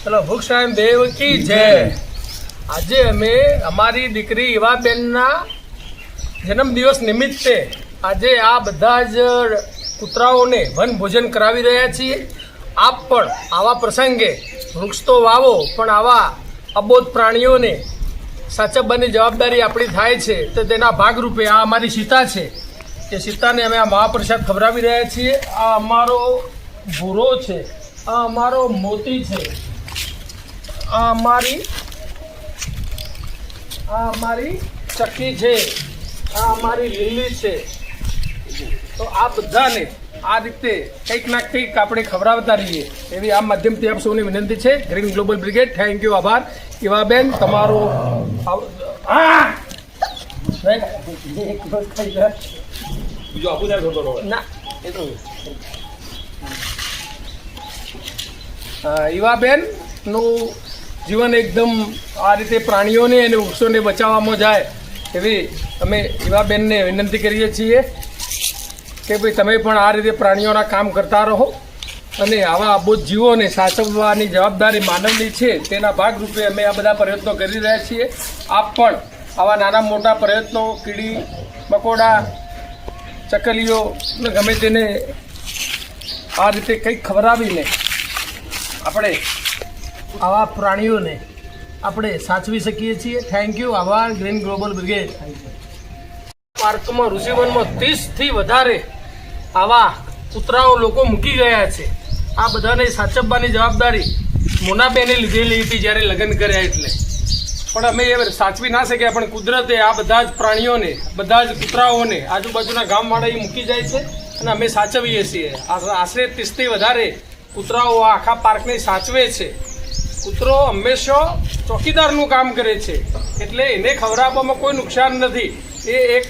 ચલો ભૂક્ષાયમ દેવ કી જય। આજે અમે અમારી દીકરી ઈવાબેનના જન્મદિવસ નિમિત્તે આજે આ બધા જ કૂતરાઓને વન ભોજન કરાવી રહ્યા છીએ। આપ પણ આવા પ્રસંગે વૃક્ષ તો વાવો, પણ આવા અબોધ પ્રાણીઓને સાચવવાની જવાબદારી આપણી થાય છે। તો તેના ભાગરૂપે આ અમારી સીતા છે, એ સીતાને અમે આ મહાપ્રસાદ ખવડાવી રહ્યા છીએ। આ અમારો ભૂરો છે, આ અમારો મોતી છે, આ અમારી ચક્કી છે, આ અમારી લીલી છે। તો આ બધાને આ રીતે કંઈક ના કંઈક આપણે ખવડાવતા રહીએ એવી આ માધ્યમથી આપ સૌની વિનંતી છે। Green global brigade, thank you, આભાર। ઈવાબેન તમારો ઈવાબેનનું જીવન એકદમ આ રીતે પ્રાણીઓને અને વૃક્ષોને બચાવવામાં જાય એવી અમે ઈવાબેનને વિનંતી કરીએ છીએ કે ભાઈ તમે પણ આ રીતે પ્રાણીઓના કામ કરતા રહો અને આવા અબોધ જીવોને સાચવવાની જવાબદારી માનવની છે। તેના ભાગરૂપે અમે આ બધા પ્રયત્નો કરી રહ્યા છીએ। આપ પણ આવા નાના મોટા પ્રયત્નો, કીડી મકોડા, ચકલીઓ ગમે તેને આ રીતે કંઈક ખવડાવીને આપણે આવા પ્રાણીઓને આપણે સાચવી શકીએ છીએ। થેન્ક યુ, આભાર, ગ્રીન ગ્લોબલ બ્રિગેડ। પાર્કમાં, ઋષિવનમાં 30થી વધારે આવા કૂતરાઓ લોકો મૂકી ગયા છે। આ બધાને સાચવવાની જવાબદારી મોનાબેને લીધેલી હતી જ્યારે લગ્ન કર્યા એટલે, પણ અમે એ સાચવી ના શક્યા। પણ કુદરતે આ બધા જ પ્રાણીઓને, બધા જ કૂતરાઓને આજુબાજુના ગામવાળા મૂકી જાય છે અને અમે સાચવીએ છીએ। આશરે 30થી વધારે કૂતરાઓ આખા પાર્કને સાચવે છે। કૂતરો હંમેશા ચોકીદારનું કામ કરે છે, એટલે એને ખવડાવવામાં કોઈ નુકસાન નથી। એ એક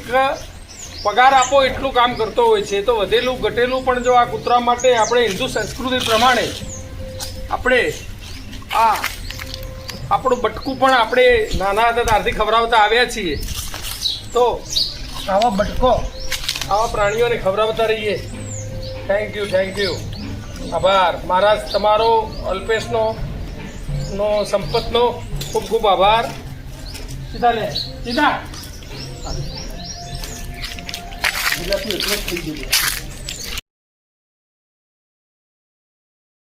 પગાર આપો એટલું કામ કરતો હોય છે। તો વધેલું ઘટેલું પણ જો આ કૂતરા માટે આપણે હિન્દુ સંસ્કૃતિ પ્રમાણે આપણે આ આપણું બટકું પણ આપણે નાના હતા ત્યારથી ખવડાવતા આવ્યા છીએ। તો આવા બટકો આવા પ્રાણીઓને ખવડાવતા રહીએ। થેન્ક યુ, આભાર મહારાજ। તમારો અલ્પેશનો સંપતનો ખૂબ ખૂબ આભાર। સીધા